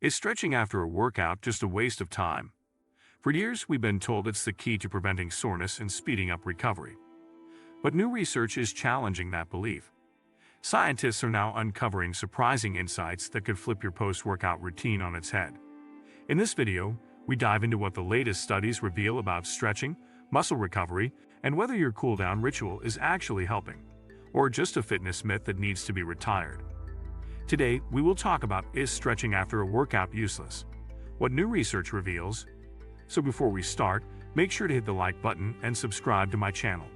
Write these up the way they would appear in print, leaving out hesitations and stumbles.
Is stretching after a workout just a waste of time? For years, we've been told it's the key to preventing soreness and speeding up recovery. But new research is challenging that belief. Scientists are now uncovering surprising insights that could flip your post-workout routine on its head. In this video, we dive into what the latest studies reveal about stretching, muscle recovery, and whether your cool-down ritual is actually helping, or just a fitness myth that needs to be retired. Today, we will talk about, is stretching after a workout useless? What new research reveals? So before we start, make sure to hit the like button and subscribe to my channel.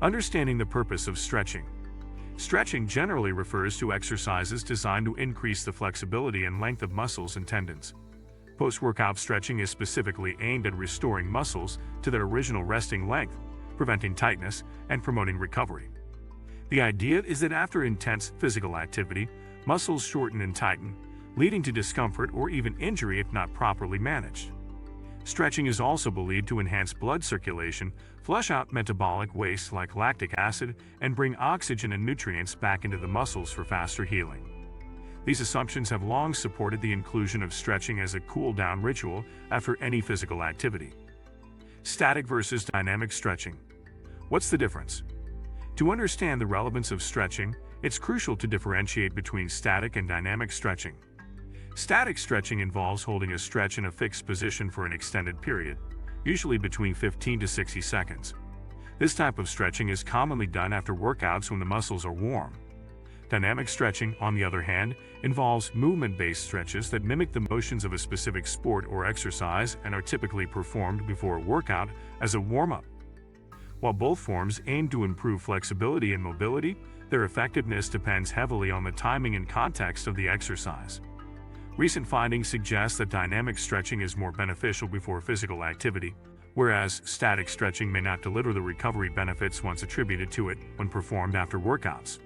Understanding the purpose of stretching. Stretching generally refers to exercises designed to increase the flexibility and length of muscles and tendons. Post-workout stretching is specifically aimed at restoring muscles to their original resting length, preventing tightness, and promoting recovery. The idea is that after intense physical activity, muscles shorten and tighten, leading to discomfort or even injury if not properly managed. Stretching is also believed to enhance blood circulation, flush out metabolic waste like lactic acid, and bring oxygen and nutrients back into the muscles for faster healing. These assumptions have long supported the inclusion of stretching as a cool-down ritual after any physical activity. Static versus dynamic stretching. What's the difference? To understand the relevance of stretching, it's crucial to differentiate between static and dynamic stretching. Static stretching involves holding a stretch in a fixed position for an extended period, usually between 15 to 60 seconds. This type of stretching is commonly done after workouts when the muscles are warm. Dynamic stretching, on the other hand, involves movement-based stretches that mimic the motions of a specific sport or exercise and are typically performed before a workout as a warm-up. While both forms aim to improve flexibility and mobility, their effectiveness depends heavily on the timing and context of the exercise. Recent findings suggest that dynamic stretching is more beneficial before physical activity, whereas static stretching may not deliver the recovery benefits once attributed to it when performed after workouts.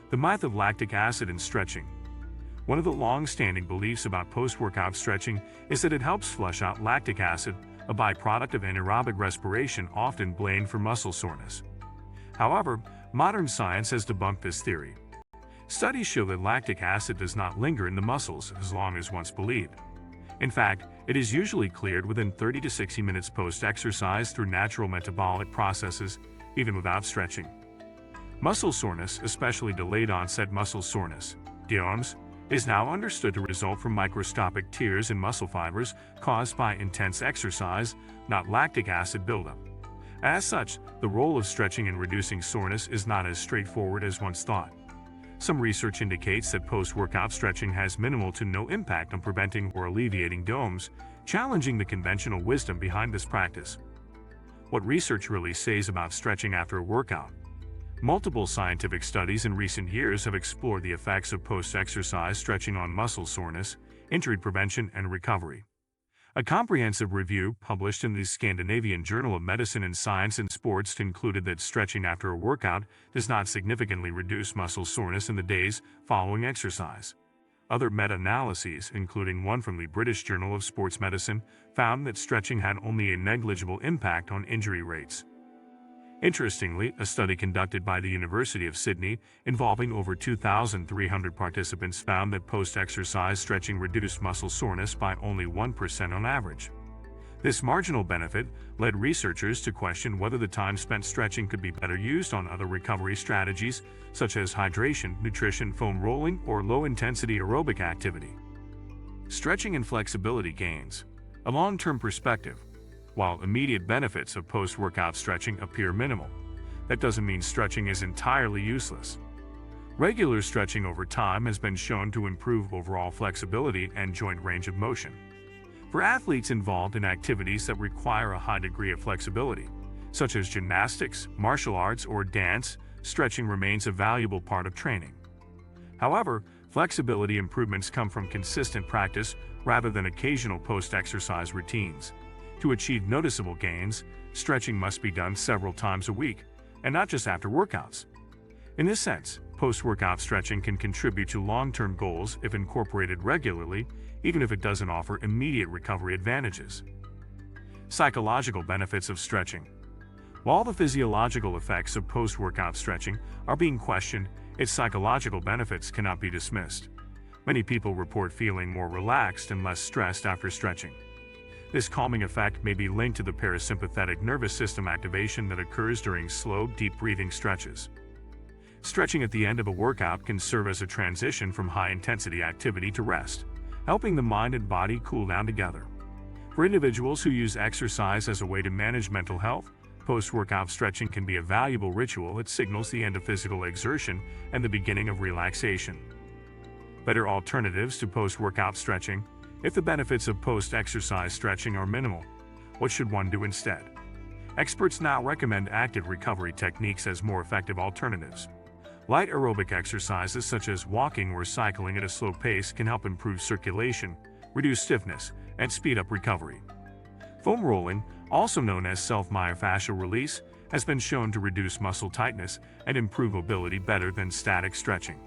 The myth of lactic acid in stretching. One of the long-standing beliefs about post-workout stretching is that it helps flush out lactic acid, a byproduct of anaerobic respiration often blamed for muscle soreness. However, modern science has debunked this theory. Studies show that lactic acid does not linger in the muscles as long as once believed. In fact, it is usually cleared within 30 to 60 minutes post-exercise through natural metabolic processes, even without stretching. Muscle soreness, especially delayed-onset muscle soreness, DOMS, is now understood to result from microscopic tears in muscle fibers caused by intense exercise, not lactic acid buildup. As such, the role of stretching in reducing soreness is not as straightforward as once thought. Some research indicates that post-workout stretching has minimal to no impact on preventing or alleviating DOMS, challenging the conventional wisdom behind this practice. What research really says about stretching after a workout? Multiple scientific studies in recent years have explored the effects of post-exercise stretching on muscle soreness, injury prevention, and recovery. A comprehensive review published in the Scandinavian Journal of Medicine and Science in Sports concluded that stretching after a workout does not significantly reduce muscle soreness in the days following exercise. Other meta-analyses, including one from the British Journal of Sports Medicine, found that stretching had only a negligible impact on injury rates. Interestingly, a study conducted by the University of Sydney involving over 2,300 participants found that post-exercise stretching reduced muscle soreness by only 1% on average. This marginal benefit led researchers to question whether the time spent stretching could be better used on other recovery strategies, such as hydration, nutrition, foam rolling, or low-intensity aerobic activity. Stretching and flexibility gains. A long-term perspective. While immediate benefits of post-workout stretching appear minimal, that doesn't mean stretching is entirely useless. Regular stretching over time has been shown to improve overall flexibility and joint range of motion. For athletes involved in activities that require a high degree of flexibility, such as gymnastics, martial arts, or dance, stretching remains a valuable part of training. However, flexibility improvements come from consistent practice rather than occasional post-exercise routines. To achieve noticeable gains, stretching must be done several times a week, and not just after workouts. In this sense, post-workout stretching can contribute to long-term goals if incorporated regularly, even if it doesn't offer immediate recovery advantages. Psychological benefits of stretching. While the physiological effects of post-workout stretching are being questioned, its psychological benefits cannot be dismissed. Many people report feeling more relaxed and less stressed after stretching. This calming effect may be linked to the parasympathetic nervous system activation that occurs during slow, deep breathing stretches. Stretching at the end of a workout can serve as a transition from high-intensity activity to rest, helping the mind and body cool down together. For individuals who use exercise as a way to manage mental health, post-workout stretching can be a valuable ritual that signals the end of physical exertion and the beginning of relaxation. Better alternatives to post-workout stretching. If the benefits of post-exercise stretching are minimal, what should one do instead? Experts now recommend active recovery techniques as more effective alternatives. Light aerobic exercises such as walking or cycling at a slow pace can help improve circulation, reduce stiffness, and speed up recovery. Foam rolling, also known as self-myofascial release, has been shown to reduce muscle tightness and improve mobility better than static stretching.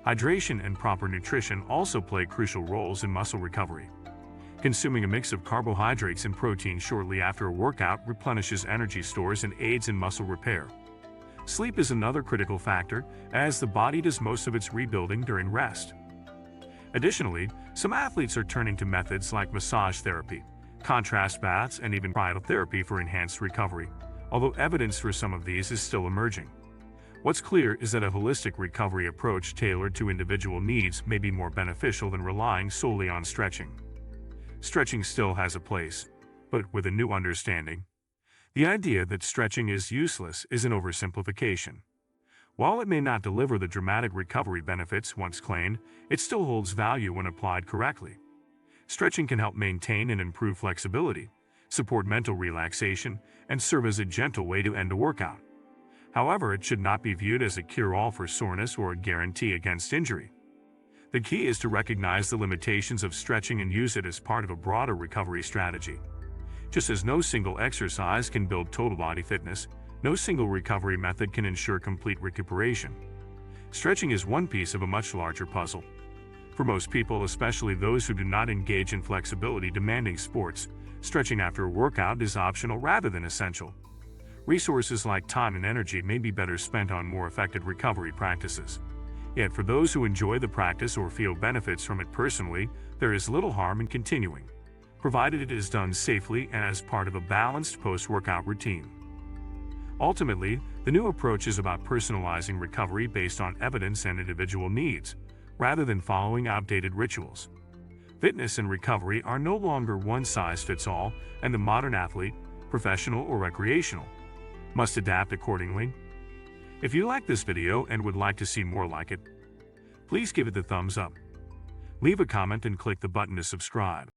Hydration and proper nutrition also play crucial roles in muscle recovery. Consuming a mix of carbohydrates and protein shortly after a workout replenishes energy stores and aids in muscle repair. Sleep is another critical factor, as the body does most of its rebuilding during rest. Additionally, some athletes are turning to methods like massage therapy, contrast baths, and even cryotherapy for enhanced recovery, although evidence for some of these is still emerging. What's clear is that a holistic recovery approach tailored to individual needs may be more beneficial than relying solely on stretching. Stretching still has a place, but with a new understanding. The idea that stretching is useless is an oversimplification. While it may not deliver the dramatic recovery benefits once claimed, it still holds value when applied correctly. Stretching can help maintain and improve flexibility, support mental relaxation, and serve as a gentle way to end a workout. However, it should not be viewed as a cure-all for soreness or a guarantee against injury. The key is to recognize the limitations of stretching and use it as part of a broader recovery strategy. Just as no single exercise can build total body fitness, no single recovery method can ensure complete recuperation. Stretching is one piece of a much larger puzzle. For most people, especially those who do not engage in flexibility-demanding sports, stretching after a workout is optional rather than essential. Resources like time and energy may be better spent on more effective recovery practices. Yet for those who enjoy the practice or feel benefits from it personally, there is little harm in continuing, provided it is done safely and as part of a balanced post-workout routine. Ultimately, the new approach is about personalizing recovery based on evidence and individual needs, rather than following outdated rituals. Fitness and recovery are no longer one-size-fits-all, and the modern athlete, professional or recreational, must adapt accordingly. If you like this video and would like to see more like it, please give it the thumbs up. Leave a comment and click the button to subscribe.